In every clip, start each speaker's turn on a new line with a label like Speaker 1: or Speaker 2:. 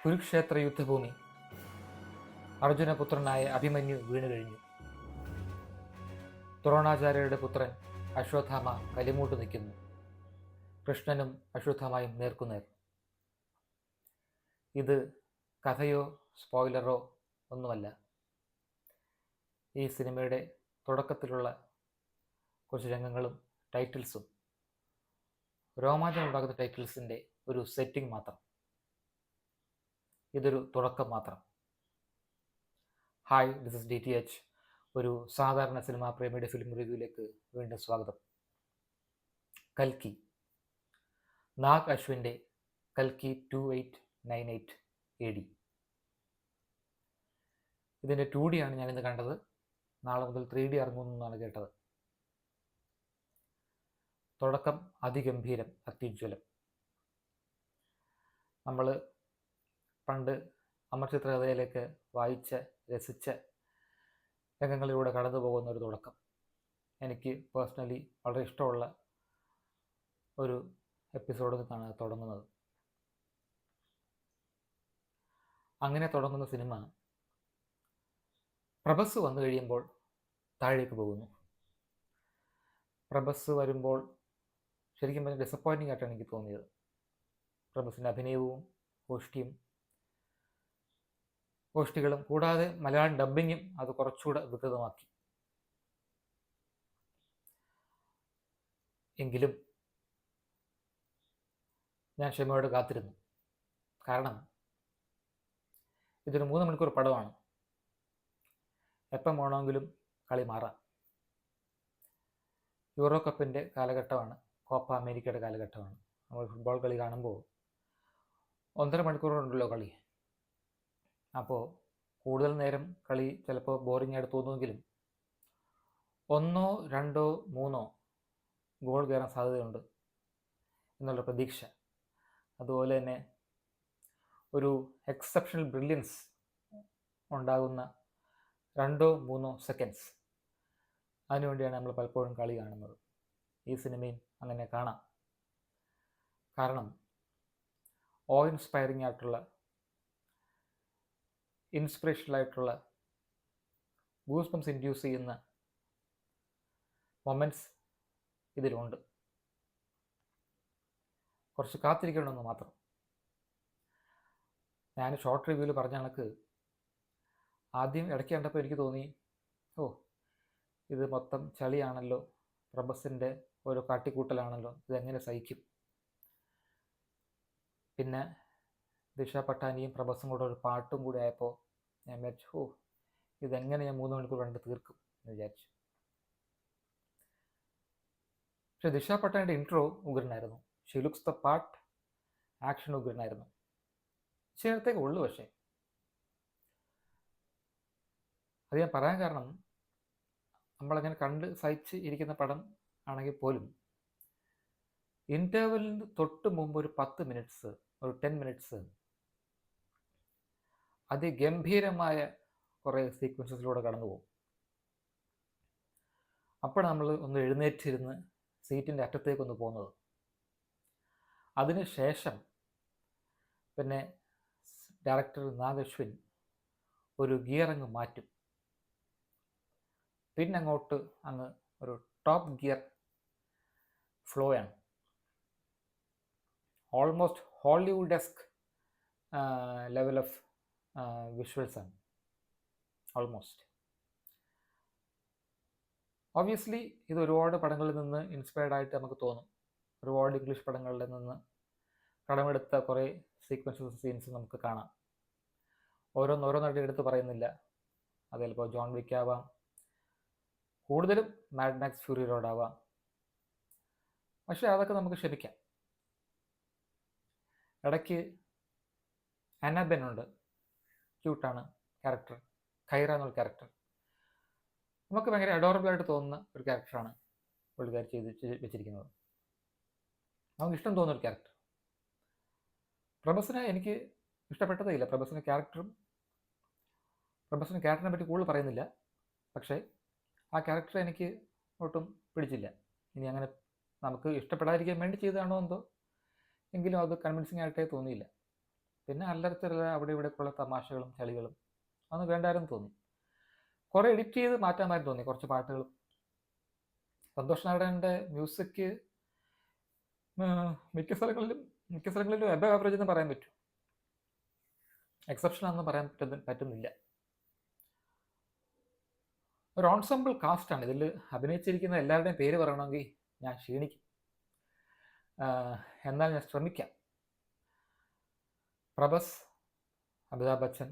Speaker 1: കുരുക്ഷേത്ര യുദ്ധഭൂമി. അർജുനപുത്രനായ അഭിമന്യു വീണുകഴിഞ്ഞു. ദ്രോണാചാര്യരുടെ പുത്രൻ അശ്വത്ഥാമ കലിമൂട്ട് നിൽക്കുന്നു. കൃഷ്ണനും അശ്വത്ഥാമയും നേർക്കുനേർ. ഇത് കഥയോ സ്പോയിലറോ ഒന്നുമല്ല. ഈ സിനിമയുടെ തുടക്കത്തിലുള്ള കുറച്ച് രംഗങ്ങളും ടൈറ്റിൽസും രോമാഞ്ചമുണ്ടാകുന്ന ടൈറ്റിൽസിൻ്റെ ഒരു സെറ്റിംഗ് മാത്രം. ഇതൊരു തുടക്കം മാത്രം. Hi, this is DTH. ഒരു സാധാരണ സിനിമാ പ്രേമിയുടെ ഫിലിം റിവ്യൂയിലേക്ക് വീണ്ടും സ്വാഗതം. കൽക്കി, നാഗ് അശ്വിൻ്റെ കൽക്കി 2898 AD. ഇതിൻ്റെ 2D ആണ് ഞാനിന്ന് കണ്ടത്. നാളെ മുതൽ 3D ഇറങ്ങുമെന്നാണ് കേട്ടത്. തുടക്കം അതിഗംഭീരം, അത്യുജ്വലം. നമ്മൾ പണ്ട് അമർചിത്രകഥയിലേക്ക് വായിച്ച രസിച്ച രംഗങ്ങളിലൂടെ കടന്നു പോകുന്ന ഒരു തുടക്കം. എനിക്ക് പേഴ്സണലി വളരെ ഇഷ്ടമുള്ള ഒരു എപ്പിസോഡിൽ നിന്നാണ് തുടങ്ങുന്നത്. അങ്ങനെ തുടങ്ങുന്ന സിനിമ പ്രഭസ് വന്നു കഴിയുമ്പോൾ താഴേക്ക് പോകുന്നു. പ്രഭസ് വരുമ്പോൾ ശരിക്കും പറഞ്ഞാൽ ഡിസപ്പോയിൻറ്റിംഗ് ആയിട്ടാണ് എനിക്ക് തോന്നിയത്. പ്രഭസിൻ്റെ അഭിനയവും ഗോഷ്ഠികളും കൂടാതെ മലയാളം ഡബ്ബിങ്ങും അത് കുറച്ചുകൂടെ വികൃതമാക്കി. എങ്കിലും ഞാൻ ക്ഷമയോടെ കാത്തിരുന്നു. കാരണം ഇതൊരു 3 മണിക്കൂർ പടമാണ്. എപ്പം വേണമെങ്കിലും കളി മാറാം. യൂറോ കപ്പിൻ്റെ കാലഘട്ടമാണ്, കോപ്പ അമേരിക്കയുടെ കാലഘട്ടമാണ്. നമ്മൾ ഫുട്ബോൾ കളി കാണുമ്പോൾ 1.5 മണിക്കൂറുണ്ടല്ലോ കളി. അപ്പോൾ കൂടുതൽ നേരം കളി ചിലപ്പോൾ ബോറിംഗ് ആയിട്ട് തോന്നുമെങ്കിലും 1, 2, 3 ഗോൾ കയറാൻ സാധ്യതയുണ്ട് എന്നുള്ള പ്രതീക്ഷ. അതുപോലെ തന്നെ ഒരു എക്സെപ്ഷണൽ ബ്രില്യൻസ് ഉണ്ടാകുന്ന 2, 3 സെക്കൻഡ്സ്, അതിനുവേണ്ടിയാണ് നമ്മൾ പലപ്പോഴും കളി കാണുന്നത്. ഈ സിനിമയും അങ്ങനെ കാണാം. കാരണം ഇൻസ്പയറിംഗ് ആയിട്ടുള്ള, ഇൻസ്പിറേഷണൽ ആയിട്ടുള്ള, ഗൂസ് ബംസ് ഇൻഡ്യൂസ് ചെയ്യുന്ന മൊമെൻറ്റ്സ് ഇതിലുണ്ട്. കുറച്ച് കാത്തിരിക്കണമെന്ന് മാത്രം. ഞാൻ ഷോർട്ട് റിവ്യൂവിൽ പറഞ്ഞ കണക്ക് ആദ്യം ഇടയ്ക്ക് കണ്ടപ്പോൾ എനിക്ക് തോന്നി, ഇത് മൊത്തം ചളിയാണല്ലോ, പ്രഭസിൻ്റെ ഒരു കാട്ടിക്കൂട്ടലാണല്ലോ, ഇതെങ്ങനെ സഹിക്കും. പിന്നെ ദിഷ പട്ടാനിയും പ്രഭസും കൂടെ ഒരു പാട്ടും കൂടി ആയപ്പോൾ ഞാൻ വിചാരിച്ചു, ഇതെങ്ങനെ ഞാൻ 3 മണിക്കൂർ കണ്ട് തീർക്കും എന്ന് വിചാരിച്ചു. പക്ഷെ ദിഷ പട്ടാനിയുടെ ഇൻട്രോ ഉഗ്രനായിരുന്നു. She looks the part. Action ഉഗ്രനായിരുന്നു. ചേർത്തേക്ക് ഉള്ളു. പക്ഷേ അത് ഞാൻ പറയാൻ കാരണം, നമ്മളങ്ങനെ കണ്ട് സഹിച്ച് ഇരിക്കുന്ന പടം ആണെങ്കിൽ പോലും ഇൻ്റർവെല്ലിന് തൊട്ട് മുമ്പ് ഒരു 10 മിനിറ്റ്സ്, ഒരു 10 മിനിറ്റ്സ് അതിഗംഭീരമായ കുറേ സീക്വൻസസിലൂടെ കടന്നു പോകും. അപ്പോൾ നമ്മൾ ഒന്ന് എഴുന്നേറ്റിരുന്ന് സീറ്റിൻ്റെ അറ്റത്തേക്കൊന്ന് പോകുന്നത്. അതിന് ശേഷം പിന്നെ ഡയറക്ടർ നാഗ് അശ്വിൻ ഒരു ഗിയർ അങ്ങ് മാറ്റും. പിന്നെ അങ്ങോട്ട് അങ്ങ് ഒരു ടോപ്പ് ഗിയർ ഫ്ലോയാണ്. Almost Hollywoodesque level of visuals ആണ്. ഓൾമോസ്റ്റ്. ഒബ്വിയസ്ലി ഇത് ഒരുപാട് പടങ്ങളിൽ നിന്ന് ഇൻസ്പയർഡ് ആയിട്ട് നമുക്ക് തോന്നും. ഒരുപാട് ഇംഗ്ലീഷ് പടങ്ങളിൽ നിന്ന് കടമെടുത്ത കുറേ സീക്വൻസസ്, സീൻസ് നമുക്ക് കാണാം. ഓരോന്നായിട്ട് എടുത്ത് പറയുന്നില്ല. അത് ചിലപ്പോൾ ജോൺ വിക്ക് ആവാം, കൂടുതലും മാഡ് മാക്സ് ഫ്യൂറി റോഡ് ആവാം. പക്ഷേ അതൊക്കെ നമുക്ക് ക്ഷമിക്കാം. ഇടയ്ക്ക് അന്നബെൻ ഉണ്ട്, ക്യൂട്ടാണ് ക്യാരക്ടർ. ഖൈറ എന്നുള്ള ക്യാരക്ടർ നമുക്ക് ഭയങ്കര അഡോറബിളായിട്ട് തോന്നുന്ന ഒരു ക്യാരക്ടറാണ് പുള്ളിക്കാർ ചെയ്ത് വെച്ചിരിക്കുന്നത്. നമുക്ക് ഇഷ്ടം തോന്നുന്ന ഒരു ക്യാരക്ടർ. പ്രഭസിനെ എനിക്ക് ഇഷ്ടപ്പെട്ടതേ ഇല്ല. പ്രഭസിൻ്റെ ക്യാരക്ടറിനെ പറ്റി കൂടുതൽ പറയുന്നില്ല. പക്ഷേ ആ ക്യാരക്ടർ എനിക്ക് ഒട്ടും പിടിച്ചില്ല. ഇനി അങ്ങനെ നമുക്ക് ഇഷ്ടപ്പെടാതിരിക്കാൻ വേണ്ടി ചെയ്തതാണോ എന്തോ, എങ്കിലും അത് കൺവിൻസിങ് ആയിട്ടേ തോന്നിയില്ല. പിന്നെ അല്ലറച്ചില്ല അവിടെ ഇവിടെയൊക്കെയുള്ള തമാശകളും ചളികളും അതൊന്നും വേണ്ടായിരുന്നു തോന്നി. കുറേ എഡിറ്റ് ചെയ്ത് മാറ്റാമായിരുന്നു തോന്നി കുറച്ച് പാട്ടുകൾ. സന്തോഷ് നാരായണൻ്റെ മ്യൂസിക് മിക്ക സ്ഥലങ്ങളിലും എബവ് ആവറേജ് എന്ന് പറയാൻ പറ്റും. എക്സെപ്ഷൻ ആണെന്ന് പറയാൻ പറ്റുന്നില്ല. ഒരു ഓൺസംബിൾ കാസ്റ്റാണ് ഇതിൽ അഭിനയിച്ചിരിക്കുന്ന എല്ലാവരുടെയും പേര് പറയണമെങ്കിൽ ഞാൻ ക്ഷീണിക്കും. എന്നാൽ ഞാൻ ശ്രമിക്കാം. പ്രഭസ്, അമിതാഭ് ബച്ചൻ,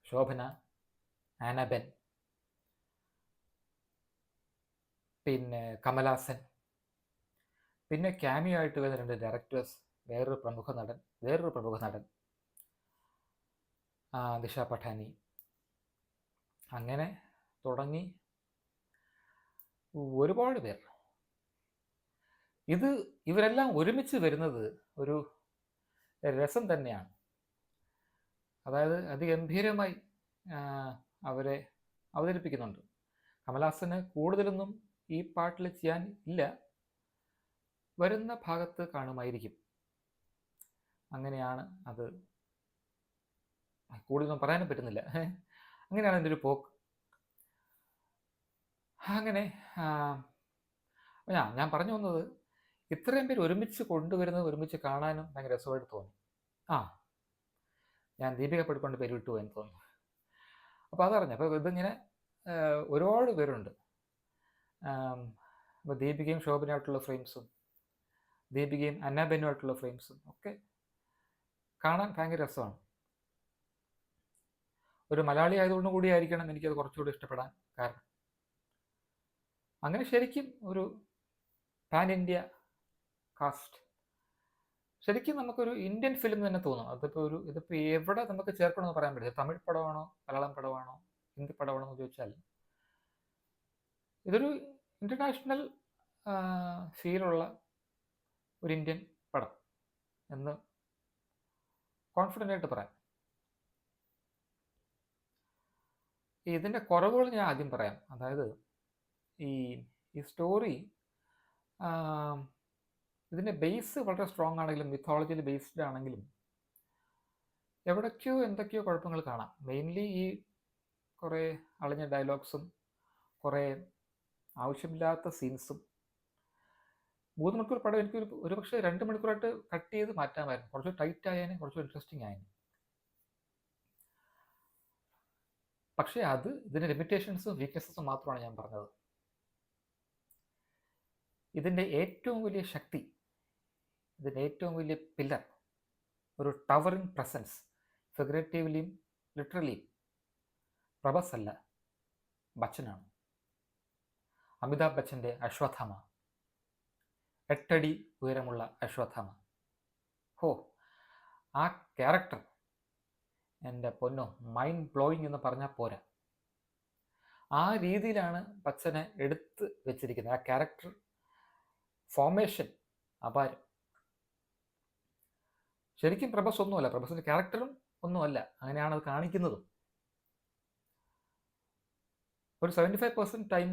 Speaker 1: ശോഭന, ആനബെൻ, പിന്നെ കമൽഹാസൻ, പിന്നെ ക്യാമിയോ ആയിട്ട് വരുന്ന 2 ഡയറക്ടേഴ്സ്, വേറൊരു പ്രമുഖ നടൻ ദിശ പഠാനി, അങ്ങനെ തുടങ്ങി ഒരുപാട് പേർ. ഇവരെല്ലാം ഒരുമിച്ച് വരുന്നത് ഒരു രസം തന്നെയാണ്. അതായത് അതിഗംഭീരമായി അവരെ അവതരിപ്പിക്കുന്നുണ്ട്. കമൽഹാസന് കൂടുതലൊന്നും ഈ പാട്ടിൽ ചെയ്യാൻ ഇല്ല, വരുന്ന ഭാഗത്ത് കാണുമായിരിക്കും. അങ്ങനെയാണ് അത്. കൂടുതലൊന്നും പറയാനും പറ്റുന്നില്ല. അങ്ങനെയാണ് എൻ്റെ ഒരു പോക്ക്. അങ്ങനെ ഞാൻ പറഞ്ഞു വന്നത്, ഇത്രയും പേര് ഒരുമിച്ച് കൊണ്ടുവരുന്നത് ഒരുമിച്ച് കാണാനും ഭയങ്കര രസമായിട്ട് തോന്നി. ഞാൻ ദീപിക പടുക്കോണിൻ്റെ പേര് വിട്ടു പോയെന്ന് തോന്നുന്നു. അപ്പോൾ അതറിഞ്ഞു. അപ്പോൾ ഇതിങ്ങനെ ഒരുപാട് പേരുണ്ട്. അപ്പോൾ ദീപികയും ശോഭനയായിട്ടുള്ള ഫ്രെയിംസും ദീപികയും അന്നാബെന്നുമായിട്ടുള്ള ഫ്രെയിംസും ഒക്കെ കാണാൻ ഭയങ്കര രസമാണ്. ഒരു മലയാളി ആയതുകൊണ്ട് കൂടിയായിരിക്കണം എനിക്കത് കുറച്ചുകൂടി ഇഷ്ടപ്പെടാൻ കാരണം. അങ്ങനെ ശരിക്കും ഒരു പാൻ ഇന്ത്യ കാസ്റ്റ്. ശരിക്കും നമുക്കൊരു ഇന്ത്യൻ ഫിലിം തന്നെ തോന്നും. ഇതിപ്പോൾ എവിടെ നമുക്ക് ചേർക്കണമെന്ന് പറയാൻ പറ്റില്ല. തമിഴ് പടമാണോ, മലയാളം പടമാണോ, ഹിന്ദി പടമാണോ എന്ന് ചോദിച്ചാൽ ഇതൊരു ഇൻ്റർനാഷണൽ ഫീലുള്ള ഒരു ഇന്ത്യൻ പടം എന്ന് കോൺഫിഡൻ്റ് ആയിട്ട് പറയാം. ഇതിൻ്റെ കുറവുകൾ ഞാൻ ആദ്യം പറയാം. അതായത് ഈ സ്റ്റോറി, ഇതിൻ്റെ ബേസ് വളരെ സ്ട്രോങ് ആണെങ്കിലും, മിത്തോളജിയിൽ ബേസ്ഡ് ആണെങ്കിലും എവിടേക്കോ എന്തൊക്കെയോ കുഴപ്പങ്ങൾ കാണാം. മെയിൻലി ഈ കുറേ അളിഞ്ഞ ഡയലോഗ്സും കുറേ ആവശ്യമില്ലാത്ത സീൻസും. 3 മണിക്കൂർ പടം എനിക്ക് ഒരു പക്ഷേ 2 മണിക്കൂറായിട്ട് കട്ട് ചെയ്ത് മാറ്റാമായിരുന്നു. കുറച്ച് ടൈറ്റ് ആയേനെ, കുറച്ച് ഇൻട്രസ്റ്റിംഗ് ആയേനെ. പക്ഷേ ഇതിൻ്റെ ലിമിറ്റേഷൻസും വീക്ക്നെസ്സും മാത്രമാണ് ഞാൻ പറഞ്ഞത്. ഇതിൻ്റെ ഏറ്റവും വലിയ ശക്തി, ഇതിൻ്റെ ഏറ്റവും വലിയ പില്ലർ, ഒരു ടവറിങ് പ്രസൻസ്, ഫിഗറേറ്റീവ്ലിയും ലിറ്ററലിയും പ്രഭസ് അല്ല, ബച്ചനാണ്. അമിതാഭ് ബച്ചൻ്റെ അശ്വത്ഥാമ, 8 അടി ഉയരമുള്ള അശ്വത്ഥാമ. ആ ക്യാരക്ടർ എൻ്റെ പൊന്നോ, മൈൻഡ് ബ്ലോയിങ് എന്ന് പറഞ്ഞാൽ പോരാ. ആ രീതിയിലാണ് ബച്ചനെ എടുത്ത് വെച്ചിരിക്കുന്നത്. ആ ക്യാരക്ടർ ഫോർമേഷൻ അപാരം. ശരിക്കും പ്രഭസ് ഒന്നുമല്ല, പ്രഭസിൻ്റെ ക്യാരക്ടറും ഒന്നുമല്ല, അങ്ങനെയാണ് അത് കാണിക്കുന്നതും. ഒരു 75% ടൈം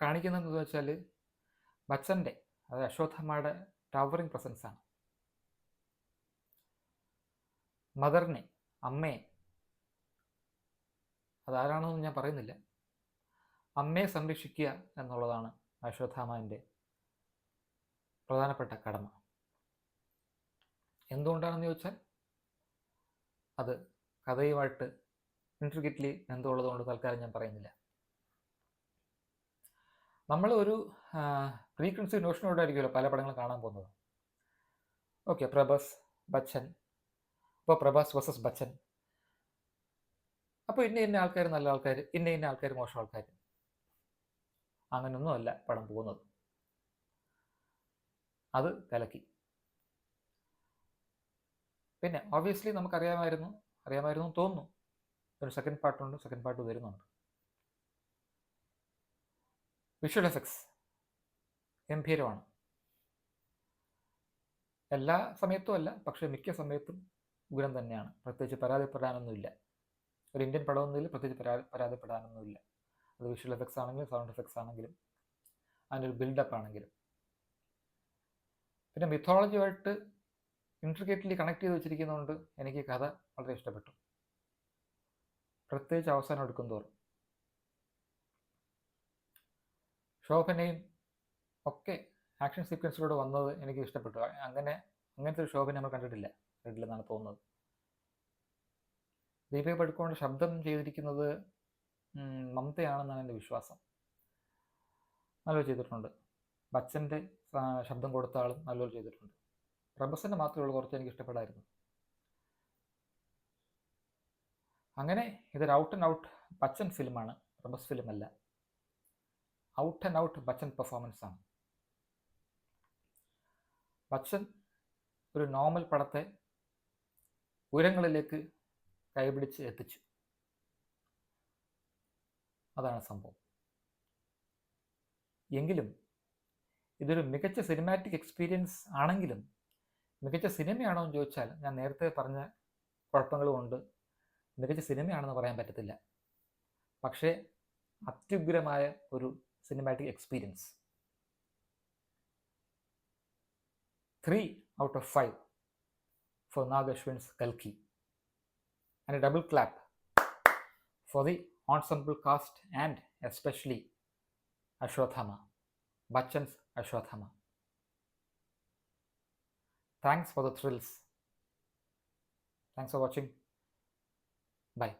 Speaker 1: കാണിക്കുന്നതെന്ന് വെച്ചാൽ ബച്ചൻ്റെ, അതായത് അശ്വത്ഥാമയുടെ ടവറിങ് പ്രസൻസാണ്. മദറിനെ, അമ്മയെ, അതാരാണെന്നൊന്നും ഞാൻ പറയുന്നില്ല, അമ്മയെ സംരക്ഷിക്കുക എന്നുള്ളതാണ് അശ്വത്ഥാമൻ്റെ പ്രധാനപ്പെട്ട കടമ. എന്തുകൊണ്ടാണെന്ന് ചോദിച്ചാൽ അത് കഥയുമായിട്ട് ഇൻട്രിക്കറ്റ്ലി ബന്ധമുള്ളതുകൊണ്ട് തൽക്കാലം ഞാൻ പറയുന്നില്ല. നമ്മൾ ഒരു പ്രീ കൺസീവ് നോഷനോടായിരിക്കുമല്ലോ പല പടങ്ങളും കാണാൻ പോകുന്നത്. ഓക്കെ, പ്രഭസ്, ബച്ചൻ, ഇപ്പോൾ പ്രഭാസ് വേഴ്സസ് ബച്ചൻ, അപ്പോൾ ഇന്ന ആൾക്കാർ നല്ല ആൾക്കാർ, ഇന്ന ആൾക്കാർ മോശം ആൾക്കാർ, അങ്ങനെയൊന്നുമല്ല പടം പോകുന്നത്. അത് കലക്കി. പിന്നെ ഓബ്വിയസ്ലി അറിയാമായിരുന്നു തോന്നുന്നു, ഒരു സെക്കൻഡ് പാർട്ട് വരുന്നുണ്ട്. വിഷ്വൽ എഫക്ട്സ് ഗംഭീരമാണ്. എല്ലാ സമയത്തും അല്ല, പക്ഷേ മിക്ക സമയത്തും ഉഗ്രം തന്നെയാണ്. പ്രത്യേകിച്ച് പരാതിപ്പെടാനൊന്നുമില്ല. ഒരു ഇന്ത്യൻ പടമൊന്നുമില്ല പ്രത്യേകിച്ച് പരാതിപ്പെടാനൊന്നുമില്ല. അത് വിഷ്വൽ എഫക്ട്സ് ആണെങ്കിലും സൗണ്ട് എഫക്ട്സ് ആണെങ്കിലും അതിൻ്റെ ഒരു ബിൽഡപ്പ് ആണെങ്കിലും. പിന്നെ മിത്തോളജിയുമായിട്ട് ഇൻട്രിക്കേറ്റ്ലി കണക്ട് ചെയ്ത് വെച്ചിരിക്കുന്നതുകൊണ്ട് എനിക്ക് കഥ വളരെ ഇഷ്ടപ്പെട്ടു, പ്രത്യേകിച്ച് അവസാനം എടുക്കും തോറും. ശോഭനയും ഒക്കെ ആക്ഷൻ സീക്വൻസിലൂടെ വന്നത് എനിക്ക് ഇഷ്ടപ്പെട്ടു. അങ്ങനത്തെ ഒരു ശോഭന നമ്മൾ കണ്ടിട്ടില്ല റെഡിലെന്നാണ് തോന്നുന്നത്. ദീപിക പടുക്കോണിന്റെ ശബ്ദം ചെയ്തിരിക്കുന്നത് മമതയാണെന്നാണ് എൻ്റെ വിശ്വാസം. നല്ലപോലെ ചെയ്തിട്ടുണ്ട്. ബച്ചൻ്റെ ശബ്ദം കൊടുത്ത ആളും നല്ലപോലെ ചെയ്തിട്ടുണ്ട്. പ്രഭസിൻ്റെ മാത്രമേ ഉള്ളൂ കുറച്ച് എനിക്ക് ഇഷ്ടപ്പെടായിരുന്നു. അങ്ങനെ ഇതൊരു ഔട്ട് ആൻഡ് ഔട്ട് ബച്ചൻ ഫിലിമാണ്, പ്രഭസ് ഫിലിമല്ല. Out and out Bachchan performance ആണ്. ബച്ചൻ ഒരു നോർമൽ പടത്തെ ഉയരങ്ങളിലേക്ക് കൈപിടിച്ച് എത്തിച്ചു. അതാണ് സംഭവം. എങ്കിലും ഇതൊരു മികച്ച സിനിമാറ്റിക് എക്സ്പീരിയൻസ് ആണെങ്കിലും മികച്ച സിനിമയാണോ എന്ന് ചോദിച്ചാൽ ഞാൻ നേരത്തെ പറഞ്ഞ കുഴപ്പങ്ങളുമുണ്ട്, മികച്ച സിനിമയാണെന്ന് പറയാൻ പറ്റത്തില്ല. പക്ഷേ അത്യുഗ്രമായ ഒരു cinematic experience. 3 out of 5 for Nag Ashwin's Kalki. And a double clap for the ensemble cast and especially Ashwathama, Bachchan's Ashwathama. Thanks for the thrills. Thanks for watching. Bye.